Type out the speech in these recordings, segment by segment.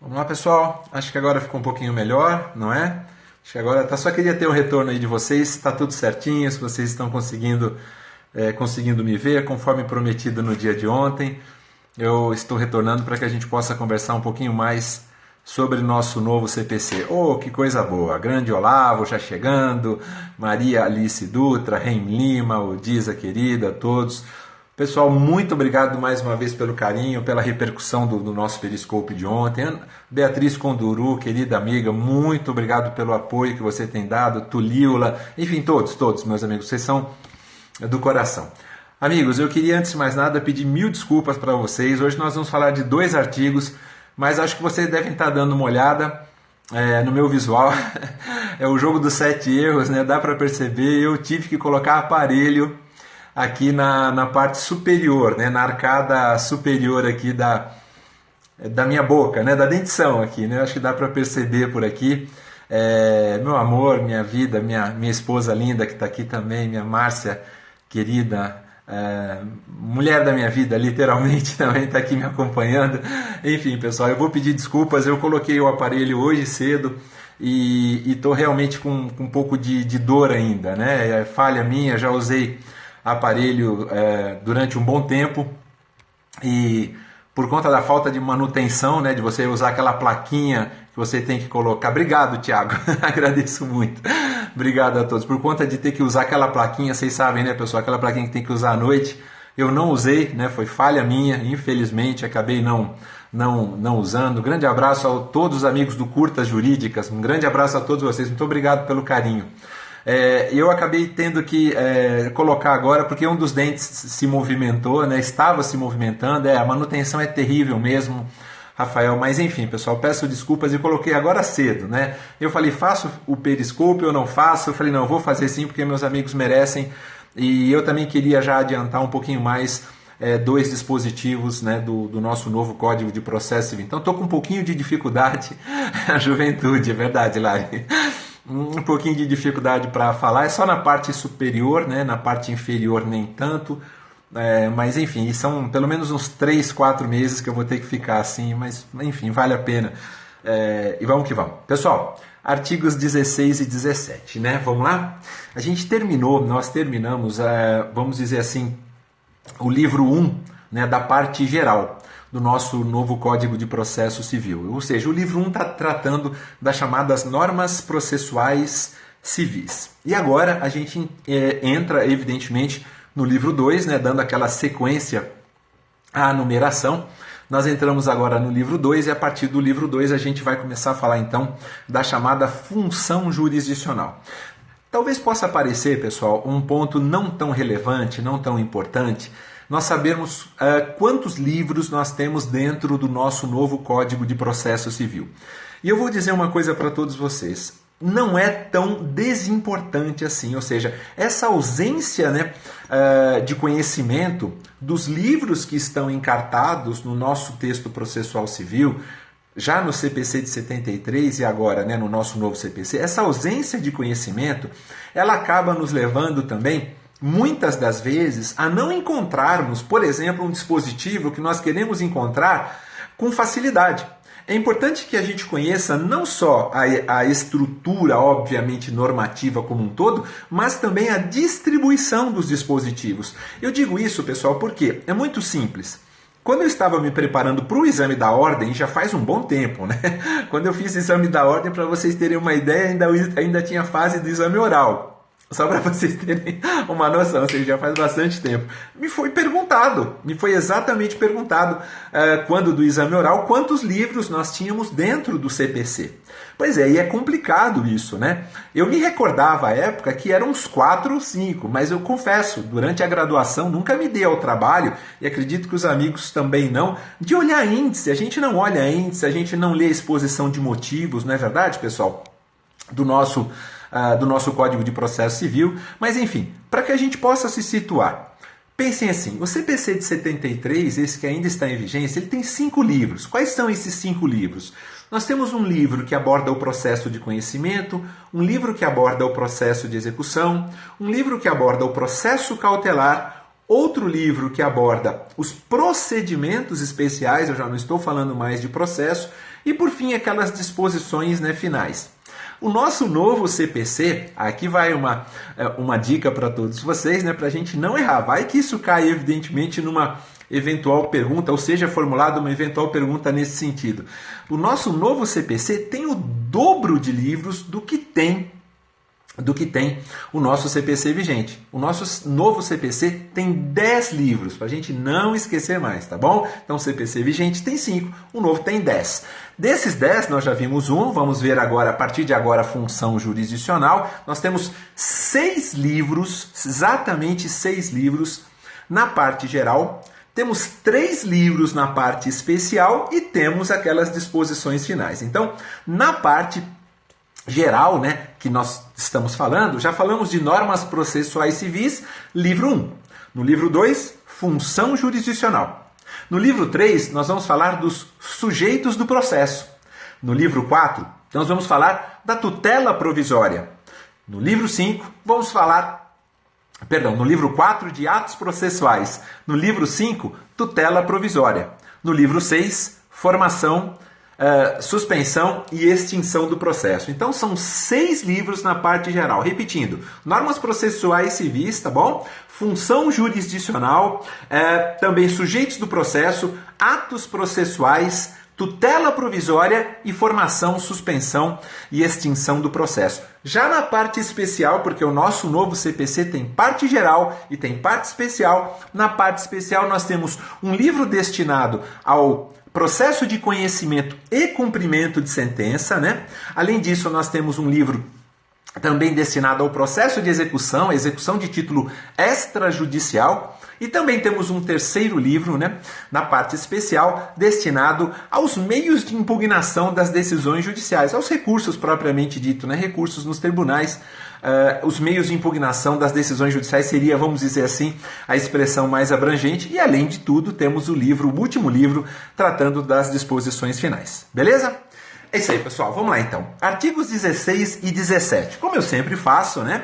Vamos lá, pessoal. Acho que agora ficou um pouquinho melhor, não é? Acho que agora só queria ter o retorno aí de vocês. Está tudo certinho, se vocês estão conseguindo me ver, conforme prometido no dia de ontem. Eu estou retornando para que a gente possa conversar um pouquinho mais sobre nosso novo CPC. Oh, que coisa boa! Grande Olavo já chegando, Maria Alice Dutra, Reim Lima, Odisa querida, todos. Pessoal, muito obrigado mais uma vez pelo carinho, pela repercussão do nosso Periscope de ontem. Beatriz Conduru, querida amiga, muito obrigado pelo apoio que você tem dado. Tuliola, enfim, todos, meus amigos, vocês são do coração. Amigos, eu queria antes de mais nada pedir mil desculpas para vocês. Hoje nós vamos falar de 2 artigos, mas acho que vocês devem estar dando uma olhada no meu visual. É o jogo dos 7 erros, né? Dá para perceber, eu tive que colocar aparelho aqui na parte superior, né, na arcada superior aqui da minha boca, né, da dentição aqui, né, acho que dá para perceber por aqui. Meu amor, minha vida, minha esposa linda que está aqui também, minha Márcia querida, mulher da minha vida, literalmente, também está aqui me acompanhando. Enfim, pessoal, eu vou pedir desculpas, eu coloquei o aparelho hoje cedo e estou realmente com um pouco de dor ainda, né, falha minha, já usei aparelho durante um bom tempo e por conta da falta de manutenção, né, de você usar aquela plaquinha que você tem que colocar. Obrigado, Thiago, agradeço muito. Obrigado a todos. Por conta de ter que usar aquela plaquinha, vocês sabem, né, pessoal, aquela plaquinha que tem que usar à noite, eu não usei, né, foi falha minha, infelizmente, acabei não usando. Um grande abraço a todos os amigos do Curtas Jurídicas, um grande abraço a todos vocês, muito obrigado pelo carinho. Eu acabei tendo que colocar agora porque um dos dentes se movimentou, né? Estava se movimentando, a manutenção é terrível mesmo, Rafael, mas enfim, pessoal, peço desculpas e coloquei agora cedo, né? Eu falei, faço o Periscope ou não faço? Eu falei, não, eu vou fazer sim porque meus amigos merecem e eu também queria já adiantar um pouquinho mais 2 dispositivos, né, do nosso novo Código de Processo Civil. Então estou com um pouquinho de dificuldade, a juventude, é verdade, Lari. Um pouquinho de dificuldade para falar, é só na parte superior, né? Na parte inferior nem tanto, mas enfim, são pelo menos uns 3, 4 meses que eu vou ter que ficar assim, mas enfim, vale a pena, e vamos que vamos. Pessoal, artigos 16 e 17, né? Vamos lá? Nós terminamos, vamos dizer assim, o livro 1, né, da parte geral do nosso novo Código de Processo Civil. Ou seja, o livro 1 está tratando das chamadas normas processuais civis. E agora a gente entra, evidentemente, no livro 2, né, dando aquela sequência à numeração. Nós entramos agora no livro 2 e a partir do livro 2 a gente vai começar a falar então da chamada função jurisdicional. Talvez possa parecer, pessoal, um ponto não tão relevante, não tão importante, nós sabermos quantos livros nós temos dentro do nosso novo Código de Processo Civil. E eu vou dizer uma coisa para todos vocês, não é tão desimportante assim, ou seja, essa ausência, né, de conhecimento dos livros que estão encartados no nosso texto processual civil, já no CPC de 73 e agora, né, no nosso novo CPC, essa ausência de conhecimento, ela acaba nos levando também muitas das vezes a não encontrarmos, por exemplo, um dispositivo que nós queremos encontrar com facilidade. É importante que a gente conheça não só a estrutura, obviamente, normativa como um todo, mas também a distribuição dos dispositivos. Eu digo isso, pessoal, porque é muito simples. Quando eu estava me preparando para o exame da ordem, já faz um bom tempo, né? Quando eu fiz o exame da ordem, para vocês terem uma ideia, ainda tinha a fase do exame oral. Só para vocês terem uma noção, ou seja, já faz bastante tempo. Me foi exatamente perguntado, quando do exame oral, quantos livros nós tínhamos dentro do CPC. Pois é, e é complicado isso, né? Eu me recordava à época que eram uns 4 ou 5, mas eu confesso, durante a graduação nunca me dei ao trabalho, e acredito que os amigos também não, de olhar índice. A gente não olha índice, a gente não lê exposição de motivos, não é verdade, pessoal? Do nosso Código de Processo Civil, mas enfim, para que a gente possa se situar. Pensem assim, o CPC de 73, esse que ainda está em vigência, ele tem 5 livros. Quais são esses 5 livros? Nós temos um livro que aborda o processo de conhecimento, um livro que aborda o processo de execução, um livro que aborda o processo cautelar, outro livro que aborda os procedimentos especiais, eu já não estou falando mais de processo, E por fim, aquelas disposições, né, finais. O nosso novo CPC, aqui vai uma dica para todos vocês, né, para a gente não errar. Vai que isso cai, evidentemente, numa eventual pergunta, ou seja, formulada uma eventual pergunta nesse sentido. O nosso novo CPC tem o dobro de livros do que tem o nosso CPC vigente. O nosso novo CPC tem 10 livros, para a gente não esquecer mais, tá bom? Então o CPC vigente tem 5, o novo tem 10. Desses 10, nós já vimos um, vamos ver agora, a partir de agora, a função jurisdicional. Nós temos 6 livros, exatamente 6 livros na parte geral. Temos 3 livros na parte especial e temos aquelas disposições finais. Então, na parte geral, né, que nós estamos falando, já falamos de normas processuais civis, livro 1. No livro 2, função jurisdicional. No livro 3, nós vamos falar dos sujeitos do processo. No livro 4, nós vamos falar da tutela provisória. No livro 5, no livro 4, de atos processuais. No livro 5, tutela provisória. No livro 6, formação, suspensão e extinção do processo. Então são 6 livros na parte geral. Repetindo, normas processuais civis, tá bom? Função jurisdicional, também sujeitos do processo, atos processuais, tutela provisória e formação, suspensão e extinção do processo. Já na parte especial, porque o nosso novo CPC tem parte geral e tem parte especial, na parte especial nós temos um livro destinado ao processo de conhecimento e cumprimento de sentença, né? Além disso, nós temos um livro também destinado ao processo de execução, a execução de título extrajudicial. E também temos um terceiro livro, né, na parte especial, destinado aos meios de impugnação das decisões judiciais, aos recursos propriamente dito, né, recursos nos tribunais. Os meios de impugnação das decisões judiciais seria, vamos dizer assim, a expressão mais abrangente. E, além de tudo, temos o último livro, tratando das disposições finais. Beleza? É isso aí, pessoal. Vamos lá, então. Artigos 16 e 17. Como eu sempre faço, né?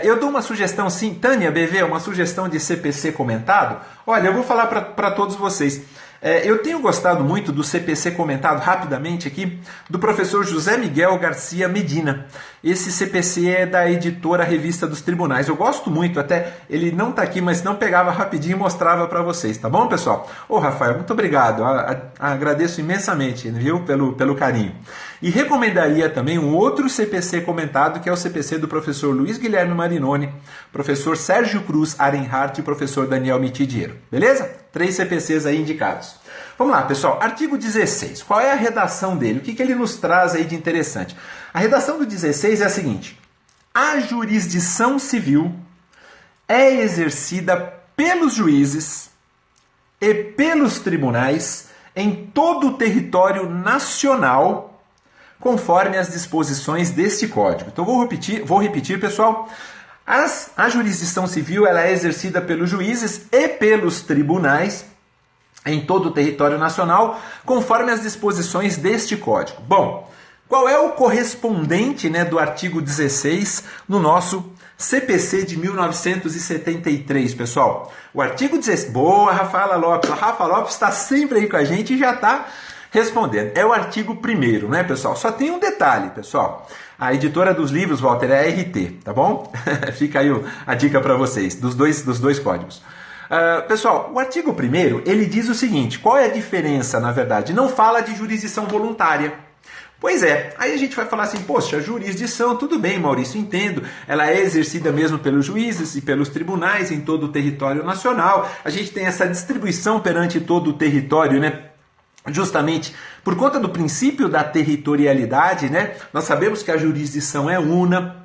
Eu dou uma sugestão, sim. Tânia, BV, uma sugestão de CPC comentado. Olha, eu vou falar para todos vocês. Eu tenho gostado muito do CPC comentado, rapidamente aqui, do professor José Miguel Garcia Medina. Esse CPC é da editora Revista dos Tribunais. Eu gosto muito, até ele não está aqui, mas não pegava rapidinho e mostrava para vocês, tá bom, pessoal? Ô, Rafael, muito obrigado. Agradeço imensamente, viu, pelo carinho. E recomendaria também um outro CPC comentado, que é o CPC do professor Luiz Guilherme Marinoni, professor Sérgio Cruz Arenhart e professor Daniel Mitidiero. Beleza? 3 CPCs aí indicados. Vamos lá, pessoal. Artigo 16. Qual é a redação dele? O que ele nos traz aí de interessante? A redação do 16 é a seguinte. A jurisdição civil é exercida pelos juízes e pelos tribunais em todo o território nacional, conforme as disposições deste Código. Então, vou repetir, pessoal. A jurisdição civil ela é exercida pelos juízes e pelos tribunais em todo o território nacional, conforme as disposições deste Código. Bom, qual é o correspondente, né, do artigo 16 no nosso CPC de 1973, pessoal? O artigo 16... Boa, Rafaela Lopes. A Rafa Lopes está sempre aí com a gente e já está respondendo. É o artigo 1º, né, pessoal? Só tem um detalhe, pessoal. A editora dos livros, Walter, é a RT, tá bom? Fica aí a dica para vocês, dos dois códigos. Pessoal, o artigo 1º, ele diz o seguinte, qual é a diferença, na verdade? Não fala de jurisdição voluntária. Pois é, aí a gente vai falar assim, poxa, a jurisdição, tudo bem, Maurício, entendo, ela é exercida mesmo pelos juízes e pelos tribunais em todo o território nacional, a gente tem essa distribuição perante todo o território, né? Justamente por conta do princípio da territorialidade, né? Nós sabemos que a jurisdição é una,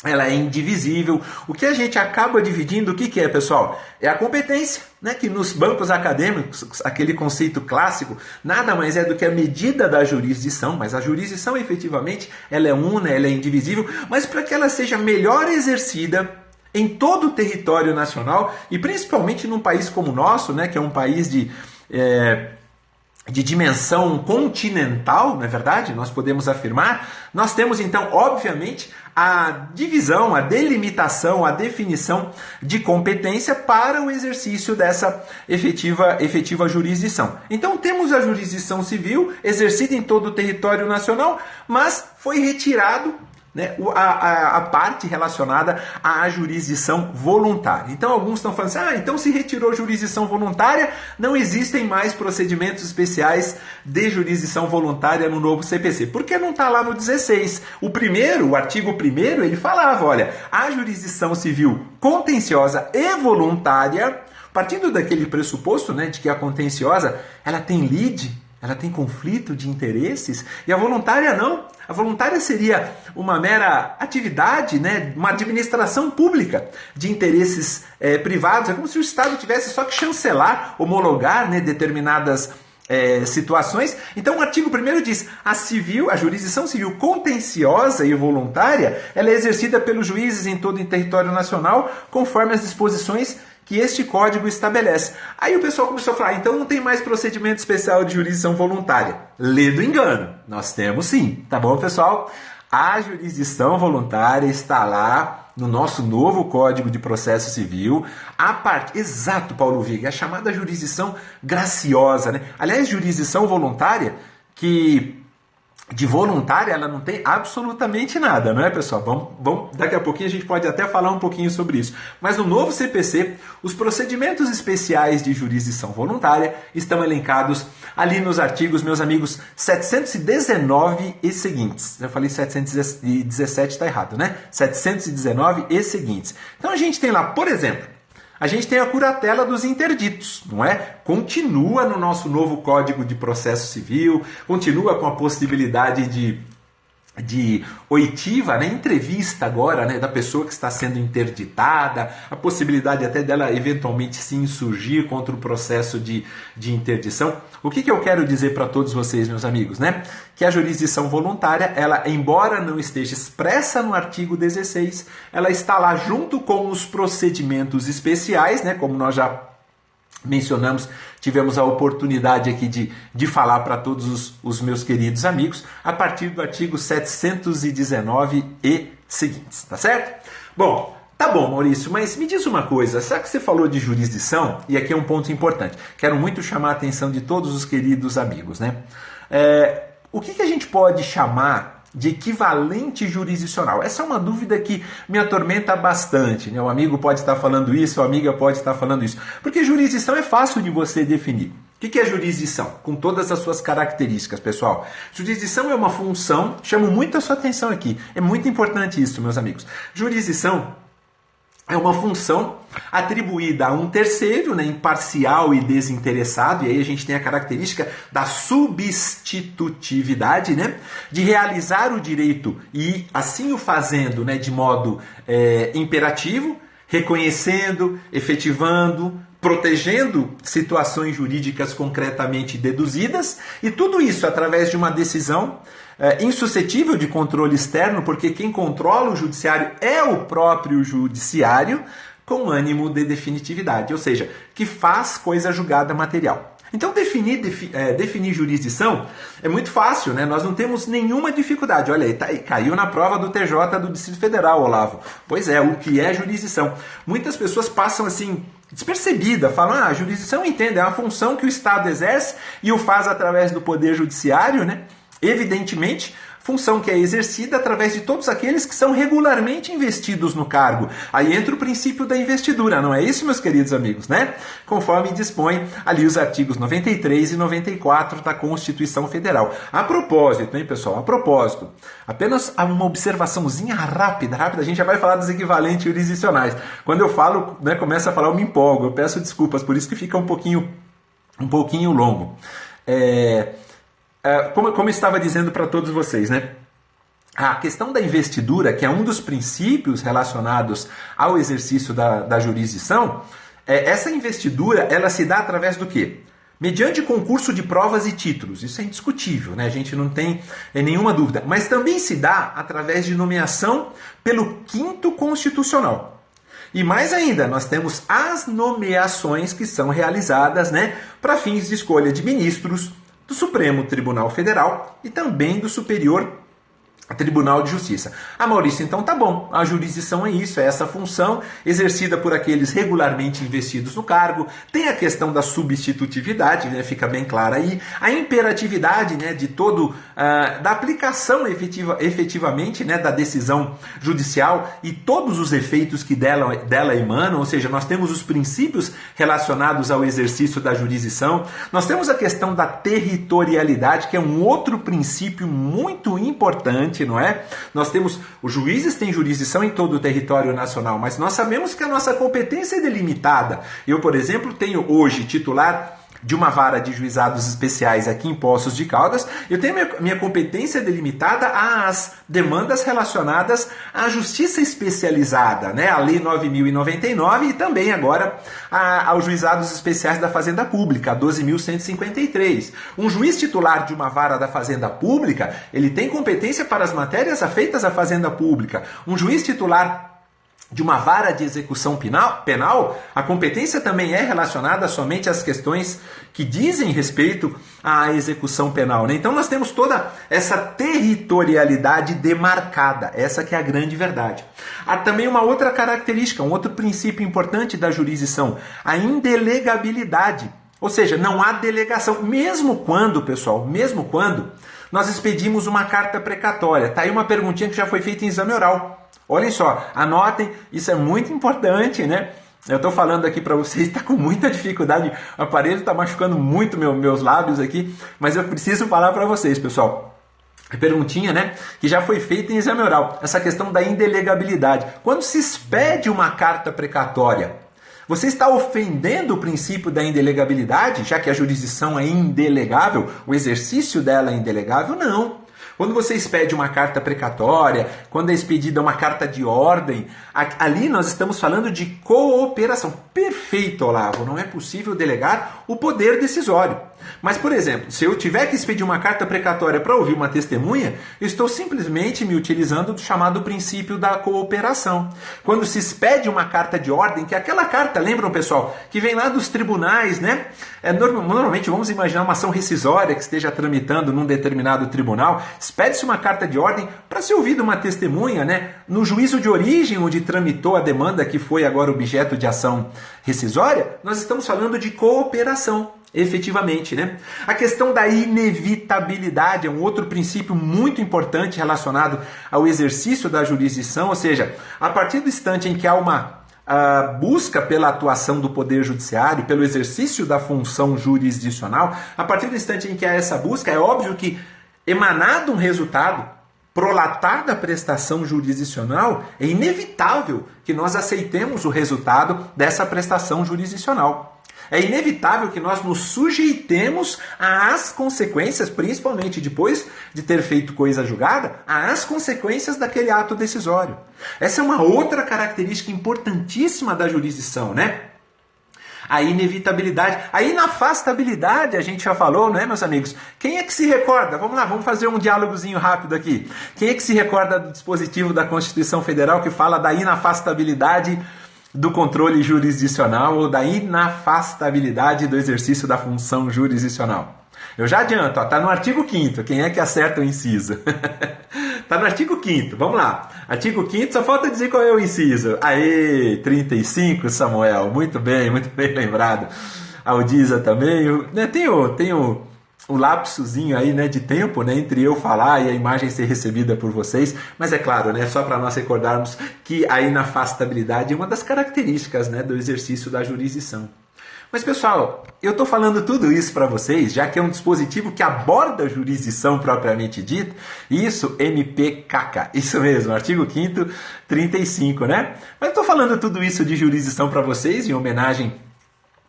ela é indivisível. O que a gente acaba dividindo, o que é, pessoal? É a competência, né? Que nos bancos acadêmicos, aquele conceito clássico, nada mais é do que a medida da jurisdição, mas a jurisdição efetivamente ela é una, ela é indivisível, mas para que ela seja melhor exercida em todo o território nacional e principalmente num país como o nosso, né? Que é um país de dimensão continental, não é verdade? Nós podemos afirmar. Nós temos então, obviamente, a divisão, a delimitação, a definição de competência para o exercício dessa efetiva jurisdição. Então temos a jurisdição civil exercida em todo o território nacional, mas foi retirado, né, a parte relacionada à jurisdição voluntária. Então alguns estão falando assim, então se retirou jurisdição voluntária, não existem mais procedimentos especiais de jurisdição voluntária no novo CPC. Por que não está lá no 16? O artigo 1º, ele falava, olha, a jurisdição civil contenciosa e voluntária, partindo daquele pressuposto, né, de que a contenciosa, ela tem lide, ela tem conflito de interesses, e a voluntária não. A voluntária seria uma mera atividade, né, uma administração pública de interesses privados. É como se o Estado tivesse só que chancelar, homologar, né, determinadas situações. Então o artigo 1º diz, a jurisdição civil contenciosa e voluntária, ela é exercida pelos juízes em todo o território nacional, conforme as disposições que este código estabelece. Aí o pessoal começou a falar, então não tem mais procedimento especial de jurisdição voluntária. Lê do engano. Nós temos sim, tá bom, pessoal? A jurisdição voluntária está lá no nosso novo Código de Processo Civil. Exato, Paulo Viga, é a chamada jurisdição graciosa, né? Aliás, jurisdição voluntária que de voluntária ela não tem absolutamente nada, não é, pessoal? Daqui a pouquinho a gente pode até falar um pouquinho sobre isso. Mas no novo CPC, os procedimentos especiais de jurisdição voluntária estão elencados ali nos artigos, meus amigos, 719 e seguintes. Eu falei 717, está errado, né? 719 e seguintes. Então a gente tem lá, por exemplo, a gente tem a curatela dos interditos, não é? Continua no nosso novo Código de Processo Civil, continua com a possibilidade de oitiva, né, entrevista agora, né, da pessoa que está sendo interditada, a possibilidade até dela eventualmente se insurgir contra o processo de interdição. O que eu quero dizer para todos vocês, meus amigos, né? Que a jurisdição voluntária, ela, embora não esteja expressa no artigo 16, ela está lá junto com os procedimentos especiais, né, como nós já mencionamos, tivemos a oportunidade aqui de falar para todos os meus queridos amigos, a partir do artigo 719 e seguintes, tá certo? Bom, tá bom, Maurício, mas me diz uma coisa, será que você falou de jurisdição? E aqui é um ponto importante, quero muito chamar a atenção de todos os queridos amigos, né? O que a gente pode chamar de equivalente jurisdicional? Essa é uma dúvida que me atormenta bastante, né? O amigo pode estar falando isso, a amiga pode estar falando isso. Porque jurisdição é fácil de você definir. O que é jurisdição? Com todas as suas características, pessoal. Jurisdição é uma função, chamo muito a sua atenção aqui. É muito importante isso, meus amigos. Jurisdição é uma função atribuída a um terceiro, né, imparcial e desinteressado, e aí a gente tem a característica da substitutividade, né, de realizar o direito e assim o fazendo, né, de modo imperativo, reconhecendo, efetivando, protegendo situações jurídicas concretamente deduzidas, e tudo isso através de uma decisão insuscetível de controle externo, porque quem controla o judiciário é o próprio judiciário, com ânimo de definitividade, ou seja, que faz coisa julgada material. Então definir jurisdição é muito fácil, né? Nós não temos nenhuma dificuldade. Olha aí, caiu na prova do TJ do Distrito Federal, Olavo. Pois é, o que é jurisdição? Muitas pessoas passam assim despercebida, falam, a jurisdição entende, é uma função que o Estado exerce e o faz através do Poder Judiciário, né? Evidentemente, função que é exercida através de todos aqueles que são regularmente investidos no cargo. Aí entra o princípio da investidura, não é isso, meus queridos amigos, né? Conforme dispõe ali os artigos 93 e 94 da Constituição Federal. A propósito, hein, pessoal? A propósito, apenas uma observaçãozinha rápida, a gente já vai falar dos equivalentes jurisdicionais. Quando eu falo, né, começo a falar, eu me empolgo, eu peço desculpas, por isso que fica um pouquinho longo. Como eu estava dizendo para todos vocês, né? A questão da investidura, que é um dos princípios relacionados ao exercício da jurisdição, essa investidura ela se dá através do quê? Mediante concurso de provas e títulos. Isso é indiscutível, né? A gente não tem nenhuma dúvida. Mas também se dá através de nomeação pelo quinto constitucional. E mais ainda, nós temos as nomeações que são realizadas, né, para fins de escolha de ministros, do Supremo Tribunal Federal e também do Superior Tribunal de Justiça. Maurício, então tá bom, a jurisdição é isso, é essa função exercida por aqueles regularmente investidos no cargo, tem a questão da substitutividade, né, fica bem clara aí, a imperatividade, né, de todo, da aplicação efetivamente, né, da decisão judicial e todos os efeitos que dela emanam, ou seja, nós temos os princípios relacionados ao exercício da jurisdição, nós temos a questão da territorialidade, que é um outro princípio muito importante, não é? Nós temos, os juízes têm jurisdição em todo o território nacional, mas nós sabemos que a nossa competência é delimitada. Eu, por exemplo, tenho hoje titular de uma vara de juizados especiais aqui em Poços de Caldas, eu tenho minha competência delimitada às demandas relacionadas à justiça especializada, né? A Lei 9.099 e também agora aos juizados especiais da Fazenda Pública, a 12.153. Um juiz titular de uma vara da Fazenda Pública, ele tem competência para as matérias afeitas à Fazenda Pública. Um juiz titular de uma vara de execução penal, a competência também é relacionada somente às questões que dizem respeito à execução penal, né? Então nós temos toda essa territorialidade demarcada, essa que é a grande verdade. Há também uma outra característica, um outro princípio importante da jurisdição, a indelegabilidade, ou seja, não há delegação, mesmo quando nós expedimos uma carta precatória. Tá aí uma perguntinha que já foi feita em exame oral. Olhem só, anotem, isso é muito importante, né? Eu estou falando aqui para vocês, está com muita dificuldade, o aparelho está machucando muito meus lábios aqui, mas eu preciso falar para vocês, pessoal. A perguntinha, né, que já foi feita em exame oral, essa questão da indelegabilidade. Quando se expede uma carta precatória, você está ofendendo o princípio da indelegabilidade, já que a jurisdição é indelegável, o exercício dela é indelegável? Não. Quando você expede uma carta precatória, quando é expedida uma carta de ordem, ali nós estamos falando de cooperação. Perfeito, Olavo, não é possível delegar o poder decisório. Mas, por exemplo, se eu tiver que expedir uma carta precatória para ouvir uma testemunha, eu estou simplesmente me utilizando do chamado princípio da cooperação. Quando se expede uma carta de ordem, que é aquela carta, lembram, pessoal, que vem lá dos tribunais, né? Normalmente vamos imaginar uma ação rescisória que esteja tramitando num determinado tribunal, expede-se uma carta de ordem para ser ouvida uma testemunha, né? No juízo de origem, onde tramitou a demanda que foi agora objeto de ação rescisória, nós estamos falando de cooperação. Efetivamente, né? A questão da inevitabilidade é um outro princípio muito importante relacionado ao exercício da jurisdição, ou seja, a partir do instante em que há uma busca pela atuação do Poder Judiciário, pelo exercício da função jurisdicional, a partir do instante em que há essa busca, é óbvio que, emanado um resultado, prolatada a prestação jurisdicional, é inevitável que nós aceitemos o resultado dessa prestação jurisdicional. É inevitável que nós nos sujeitemos às consequências, principalmente depois de ter feito coisa julgada, às consequências daquele ato decisório. Essa é uma outra característica importantíssima da jurisdição, né? A inevitabilidade. A inafastabilidade, a gente já falou, não é, meus amigos? Quem é que se recorda? Vamos lá, vamos fazer um diálogozinho rápido aqui. Quem é que se recorda do dispositivo da Constituição Federal que fala da inafastabilidade do controle jurisdicional ou da inafastabilidade do exercício da função jurisdicional? Eu já adianto, está no artigo 5º, quem é que acerta o inciso? Está no artigo 5º, vamos lá. Artigo 5º, só falta dizer qual é o inciso. Aê, 35, Samuel, muito bem lembrado. A Aldiza também, tenho o lapsozinho aí, né, de tempo, né, entre eu falar e a imagem ser recebida por vocês, mas é claro, né, só para nós recordarmos que a inafastabilidade é uma das características, né, do exercício da jurisdição. Mas, pessoal, eu estou falando tudo isso para vocês, já que é um dispositivo que aborda a jurisdição propriamente dita, isso, MPKK, isso mesmo, artigo 5º, 35, né? Mas estou falando tudo isso de jurisdição para vocês, em homenagem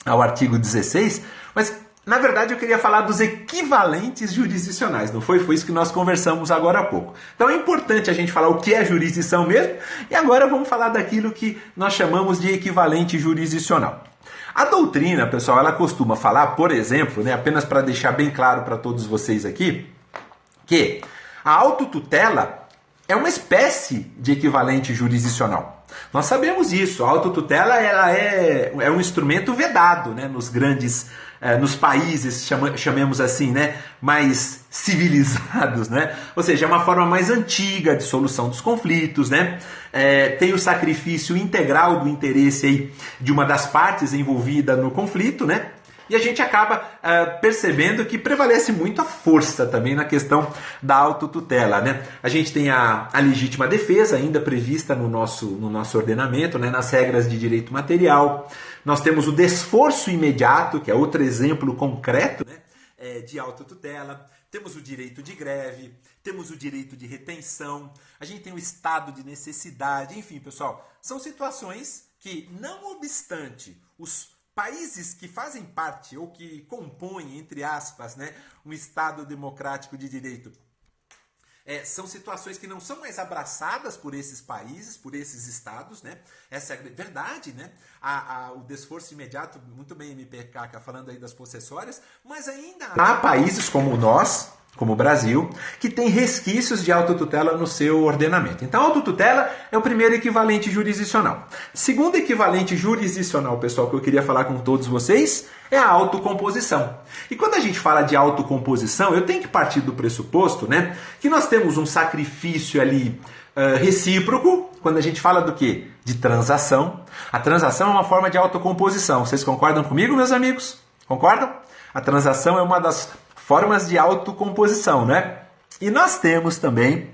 ao artigo 16, mas na verdade, eu queria falar dos equivalentes jurisdicionais, não foi? Foi isso que nós conversamos agora há pouco. Então é importante a gente falar o que é jurisdição mesmo, e agora vamos falar daquilo que nós chamamos de equivalente jurisdicional. A doutrina, pessoal, ela costuma falar, por exemplo, né, apenas para deixar bem claro para todos vocês aqui, que a autotutela é uma espécie de equivalente jurisdicional. Nós sabemos isso, a autotutela ela é um instrumento vedado, né, nos grandes nos países, chamemos assim, né, mais civilizados, né? Ou seja, é uma forma mais antiga de solução dos conflitos, né? Tem o sacrifício integral do interesse aí de uma das partes envolvida no conflito, né? E a gente acaba percebendo que prevalece muito a força também na questão da autotutela, né? A gente tem a legítima defesa ainda prevista no nosso ordenamento, né? Nas regras de direito material. Nós temos o desforço imediato, que é outro exemplo concreto, né? De autotutela. Temos o direito de greve, temos o direito de retenção, a gente tem o estado de necessidade, enfim, pessoal, são situações que, não obstante os países que fazem parte ou que compõem, entre aspas, né, um Estado democrático de direito, são situações que não são mais abraçadas por esses países, por esses estados, né? Essa é a verdade, né? O desforço imediato, muito bem MPK falando aí das possessórias, mas ainda há países como nós, como o Brasil, que tem resquícios de autotutela no seu ordenamento. Então, a autotutela é o primeiro equivalente jurisdicional. Segundo equivalente jurisdicional, pessoal, que eu queria falar com todos vocês, é a autocomposição. E quando a gente fala de autocomposição, eu tenho que partir do pressuposto, né, que nós temos um sacrifício ali recíproco, quando a gente fala do quê? De transação. A transação é uma forma de autocomposição. Vocês concordam comigo, meus amigos? Concordam? A transação é uma das formas de autocomposição, né? E nós temos também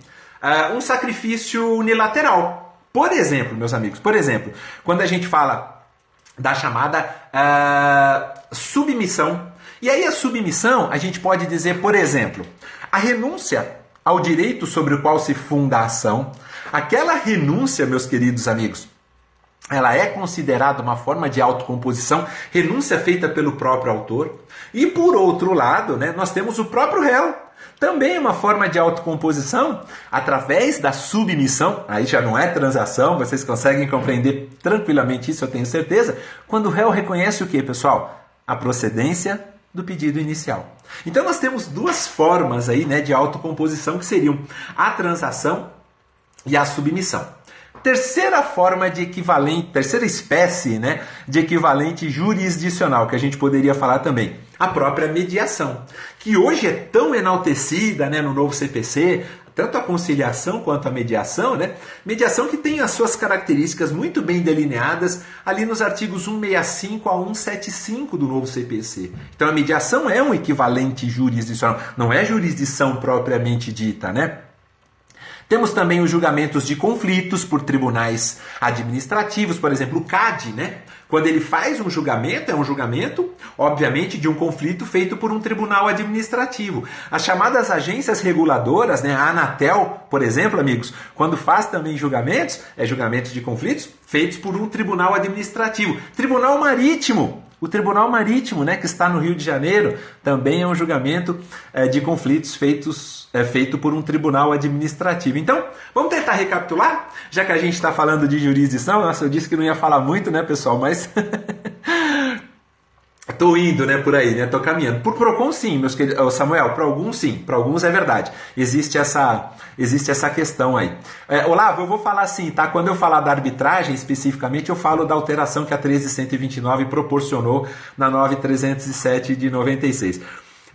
um sacrifício unilateral. Por exemplo, meus amigos, quando a gente fala da chamada submissão. E aí a submissão, a gente pode dizer, por exemplo, a renúncia ao direito sobre o qual se funda a ação. Aquela renúncia, meus queridos amigos, ela é considerada uma forma de autocomposição, renúncia feita pelo próprio autor. E por outro lado, né, nós temos o próprio réu, também uma forma de autocomposição, através da submissão. Aí já não é transação, vocês conseguem compreender tranquilamente isso, eu tenho certeza. Quando o réu reconhece o que, pessoal? A procedência do pedido inicial. Então nós temos duas formas aí, né, de autocomposição, que seriam a transação e a submissão. Terceira forma de equivalente, terceira espécie, né, de equivalente jurisdicional, que a gente poderia falar também, a própria mediação, que hoje é tão enaltecida, né, no novo CPC, tanto a conciliação quanto a mediação, né? Mediação que tem as suas características muito bem delineadas ali nos artigos 165 a 175 do novo CPC. Então a mediação é um equivalente jurisdicional, não é jurisdição propriamente dita, né? Temos também os julgamentos de conflitos por tribunais administrativos, por exemplo, o CAD, né? Quando ele faz um julgamento, é um julgamento, obviamente, de um conflito feito por um tribunal administrativo. As chamadas agências reguladoras, né? A Anatel, por exemplo, amigos, quando faz também julgamentos, julgamentos de conflitos feitos por um tribunal administrativo. Tribunal Marítimo. O Tribunal Marítimo, né, que está no Rio de Janeiro, também é um julgamento de conflitos feito por um tribunal administrativo. Então, vamos tentar recapitular? Já que a gente está falando de jurisdição, nossa, eu disse que não ia falar muito, né, pessoal, mas estou indo, né, por aí, né, estou caminhando. Por PROCON, sim, meus queridos, Samuel, para alguns, sim, para alguns é verdade. Existe essa questão aí. Olavo, eu vou falar assim, tá? Quando eu falar da arbitragem, especificamente, eu falo da alteração que a 13.129 proporcionou na 9.307 de 96.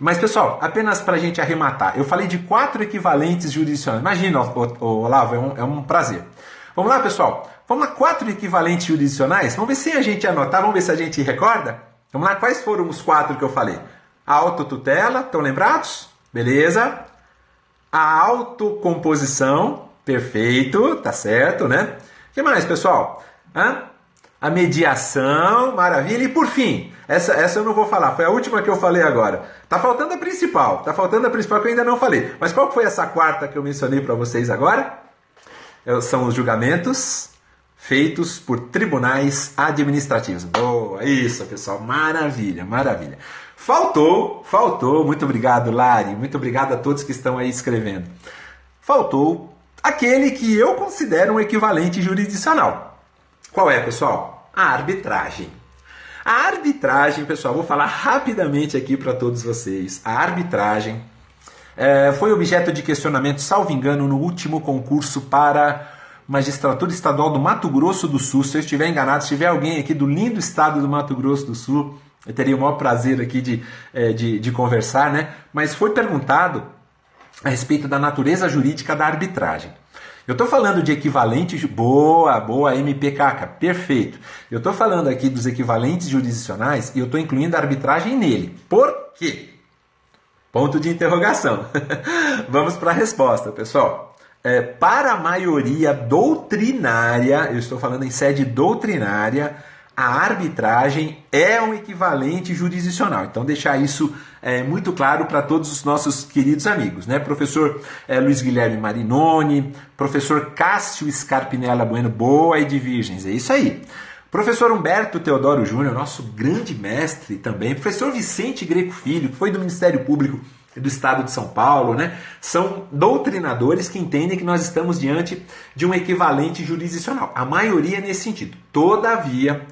Mas, pessoal, apenas para a gente arrematar, eu falei de 4 equivalentes jurisdicionais. Imagina, Olavo, é um prazer. Vamos lá, pessoal? Vamos lá, 4 equivalentes jurisdicionais? Vamos ver se a gente anotar, vamos ver se a gente recorda? Vamos lá, quais foram os 4 que eu falei? A autotutela, estão lembrados? Beleza. A autocomposição, perfeito, tá certo, né? O que mais, pessoal? A mediação, maravilha. E por fim, essa eu não vou falar, foi a última que eu falei agora. Tá faltando a principal que eu ainda não falei. Mas qual foi essa 4ª que eu mencionei para vocês agora? São os julgamentos feitos por tribunais administrativos. Boa, isso, pessoal, maravilha, maravilha. Faltou, muito obrigado, Lari, muito obrigado a todos que estão aí escrevendo. Faltou aquele que eu considero um equivalente jurisdicional. Qual é, pessoal? A arbitragem. A arbitragem, pessoal, vou falar rapidamente aqui para todos vocês. A arbitragem foi objeto de questionamento, salvo engano, no último concurso para Magistratura Estadual do Mato Grosso do Sul. Se eu estiver enganado, se tiver alguém aqui do lindo estado do Mato Grosso do Sul eu teria o maior prazer aqui de conversar, né? Mas foi perguntado a respeito da natureza jurídica da arbitragem. Eu estou falando de equivalentes... Boa, MPKK, perfeito. Eu estou falando aqui dos equivalentes jurisdicionais e eu estou incluindo a arbitragem nele. Por quê? Ponto de interrogação. Vamos para a resposta, pessoal. Para a maioria doutrinária, eu estou falando em sede doutrinária, a arbitragem é um equivalente jurisdicional. Então, deixar isso muito claro para todos os nossos queridos amigos, né? Professor Luiz Guilherme Marinoni, professor Cássio Scarpinella Bueno, boa e de Virgens, é isso aí. Professor Humberto Teodoro Júnior, nosso grande mestre também. Professor Vicente Greco Filho, que foi do Ministério Público do Estado de São Paulo, né? São doutrinadores que entendem que nós estamos diante de um equivalente jurisdicional. A maioria nesse sentido. Todavia,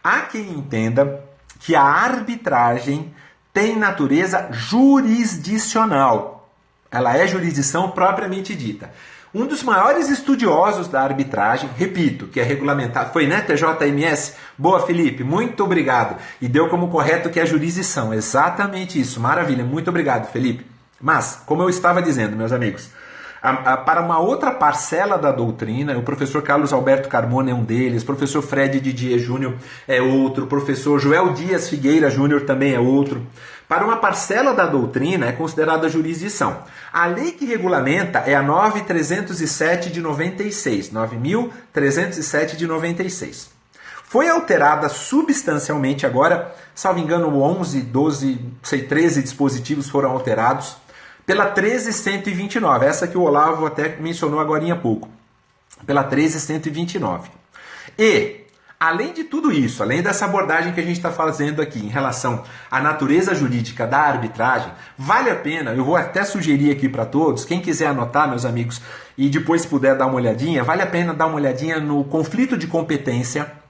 há quem entenda que a arbitragem tem natureza jurisdicional. Ela é jurisdição propriamente dita. Um dos maiores estudiosos da arbitragem, repito, que é regulamentado, foi, né, TJMS? Boa, Felipe, muito obrigado. E deu como correto que é jurisdição. Exatamente isso, maravilha, muito obrigado, Felipe. Mas, como eu estava dizendo, meus amigos, para uma outra parcela da doutrina, o professor Carlos Alberto Carmona é um deles, o professor Fred Didier Júnior é outro, o professor Joel Dias Figueira Júnior também é outro. Para uma parcela da doutrina é considerada jurisdição. A lei que regulamenta é a 9.307 de 96, 9.307 de 96. Foi alterada substancialmente agora, salvo engano, 11, 12, 13 dispositivos foram alterados, pela 13.129, essa que o Olavo até mencionou agora há pouco, pela 13.129. E, além de tudo isso, além dessa abordagem que a gente está fazendo aqui em relação à natureza jurídica da arbitragem, vale a pena, eu vou até sugerir aqui para todos, quem quiser anotar, meus amigos, e depois se puder dar uma olhadinha, vale a pena dar uma olhadinha no conflito de competência.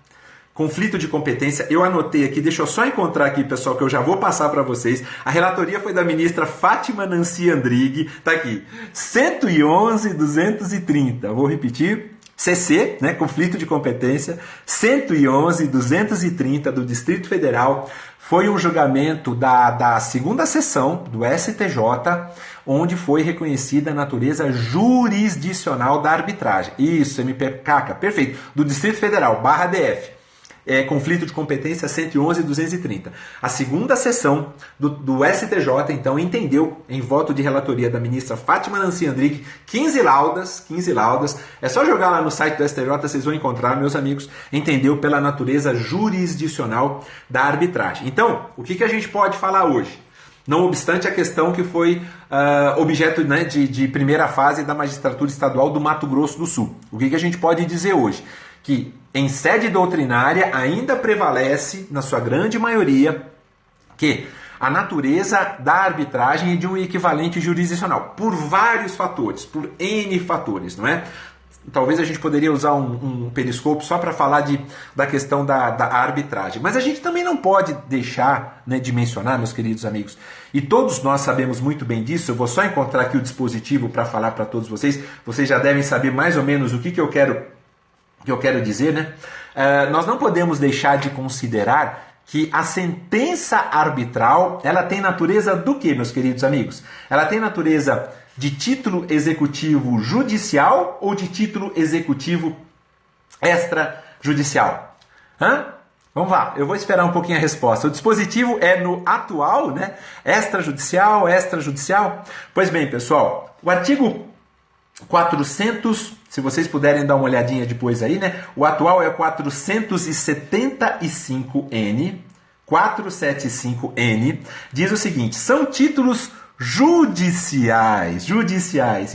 Conflito de competência, eu anotei aqui, deixa eu só encontrar aqui, pessoal, que eu já vou passar para vocês. A relatoria foi da ministra Fátima Nancy Andrighi, tá aqui, 111.230, vou repetir, CC, né, conflito de competência, 111.230 do Distrito Federal, foi um julgamento da segunda sessão do STJ, onde foi reconhecida a natureza jurisdicional da arbitragem. Isso, MPKK, perfeito, do Distrito Federal, /DF. Conflito de competência 111.230. A segunda sessão do STJ, então, entendeu, em voto de relatoria da ministra Fátima Nancy Andrighi, 15 laudas, é só jogar lá no site do STJ, vocês vão encontrar, meus amigos, entendeu pela natureza jurisdicional da arbitragem. Então, o que a gente pode falar hoje? Não obstante a questão que foi objeto, né, de primeira fase da magistratura estadual do Mato Grosso do Sul. O que a gente pode dizer hoje? Que em sede doutrinária ainda prevalece, na sua grande maioria, que a natureza da arbitragem é de um equivalente jurisdicional, por vários fatores, por N fatores, não é? Talvez a gente poderia usar um periscópio só para falar da questão da arbitragem. Mas a gente também não pode deixar, né, de mencionar, meus queridos amigos, e todos nós sabemos muito bem disso, eu vou só encontrar aqui o dispositivo para falar para todos vocês já devem saber mais ou menos o que eu quero dizer, né? Nós não podemos deixar de considerar que a sentença arbitral, ela tem natureza do quê, meus queridos amigos? Ela tem natureza de título executivo judicial ou de título executivo extrajudicial? Vamos lá, eu vou esperar um pouquinho a resposta. O dispositivo é no atual, né? Extrajudicial. Pois bem, pessoal, o artigo 400, se vocês puderem dar uma olhadinha depois aí, né? O atual é o 475N, 475N, diz o seguinte: são títulos judiciais,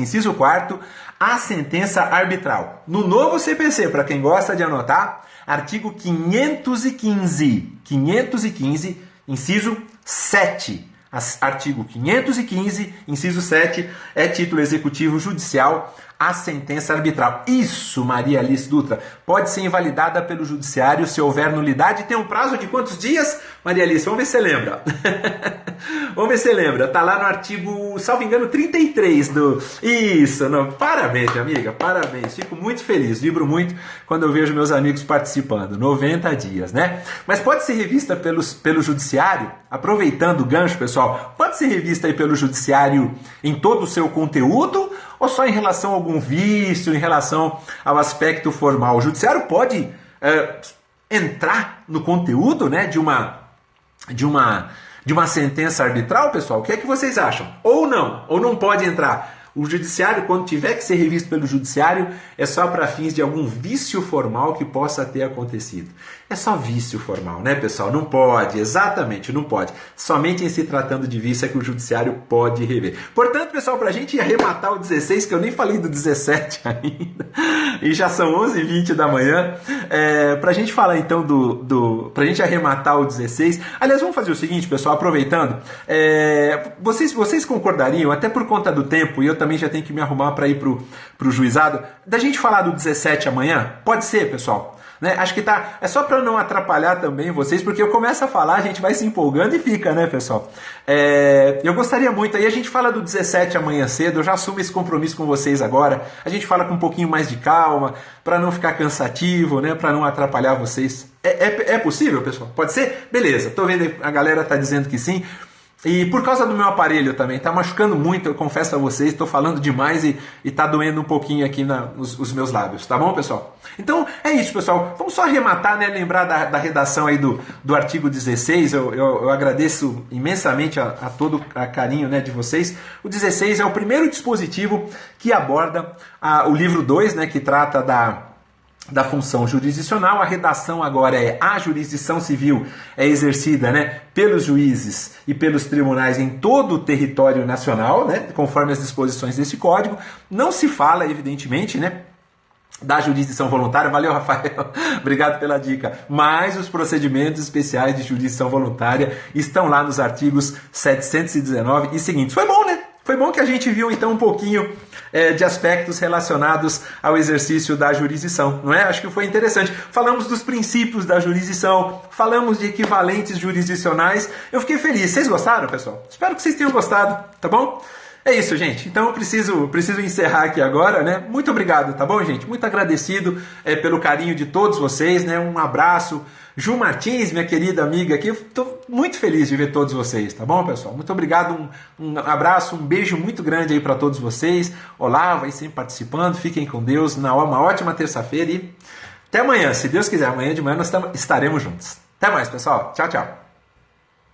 inciso 4º, a sentença arbitral. No novo CPC, para quem gosta de anotar, artigo 515, inciso 7. Artigo 515, inciso 7, é título executivo judicial a sentença arbitral. Isso, Maria Alice Dutra, pode ser invalidada pelo judiciário se houver nulidade. Tem um prazo de quantos dias? Maria Alice, vamos ver se você lembra. Vamos ver se você lembra. Está lá no artigo, salvo engano, 33 do... Isso, não. Parabéns, amiga, parabéns. Fico muito feliz, vibro muito quando eu vejo meus amigos participando. 90 dias, né? Mas pode ser revista pelo judiciário, aproveitando o gancho, pessoal, pode ser revista aí pelo judiciário em todo o seu conteúdo ou só em relação a algum vício, em relação ao aspecto formal? O judiciário pode entrar no conteúdo, né, de uma sentença arbitral, pessoal? O que é que vocês acham? Ou não pode entrar? O judiciário, quando tiver que ser revisto pelo judiciário, é só para fins de algum vício formal que possa ter acontecido. É só vício formal, né, pessoal? Não pode, exatamente, não pode. Somente em se tratando de vício é que o judiciário pode rever. Portanto, pessoal, para a gente arrematar o 16, que eu nem falei do 17 ainda, e já são 11h20 da manhã, para a gente falar então para a gente arrematar o 16, aliás, vamos fazer o seguinte, pessoal, aproveitando, vocês concordariam, até por conta do tempo, e eu também já tenho que me arrumar para ir pro juizado, da gente falar do 17 amanhã? Pode ser, pessoal? Né? Acho que é só para não atrapalhar também vocês, porque eu começo a falar, a gente vai se empolgando e fica, né, pessoal? Eu gostaria muito, aí a gente fala do 17 amanhã cedo, eu já assumo esse compromisso com vocês agora, a gente fala com um pouquinho mais de calma, para não ficar cansativo, né, para não atrapalhar vocês. É possível, pessoal? Pode ser? Beleza, tô vendo, a galera tá dizendo que sim. E por causa do meu aparelho também, tá machucando muito, eu confesso a vocês, estou falando demais e tá doendo um pouquinho aqui os meus lábios, tá bom, pessoal? Então é isso, pessoal, vamos só arrematar, né, lembrar da redação aí do artigo 16, eu agradeço imensamente a todo a carinho, né, de vocês. O 16 é o primeiro dispositivo que aborda o livro 2, né, que trata da função jurisdicional. A redação agora a jurisdição civil é exercida, né, pelos juízes e pelos tribunais em todo o território nacional, né, conforme as disposições deste código. Não se fala, evidentemente, né, da jurisdição voluntária. Valeu, Rafael, obrigado pela dica. Mas os procedimentos especiais de jurisdição voluntária estão lá nos artigos 719 e seguintes. Foi bom, né? Foi bom que a gente viu então um pouquinho de aspectos relacionados ao exercício da jurisdição, não é? Acho que foi interessante. Falamos dos princípios da jurisdição, falamos de equivalentes jurisdicionais. Eu fiquei feliz. Vocês gostaram, pessoal? Espero que vocês tenham gostado, tá bom? É isso, gente. Então eu preciso encerrar aqui agora, né? Muito obrigado, tá bom, gente? Muito agradecido pelo carinho de todos vocês, né? Um abraço. Ju Martins, minha querida amiga aqui, estou muito feliz de ver todos vocês, tá bom, pessoal? Muito obrigado, um abraço, um beijo muito grande aí para todos vocês. Olá, vai sempre participando, fiquem com Deus, uma ótima terça-feira e até amanhã, se Deus quiser. Amanhã de manhã nós estaremos juntos. Até mais, pessoal. Tchau, tchau.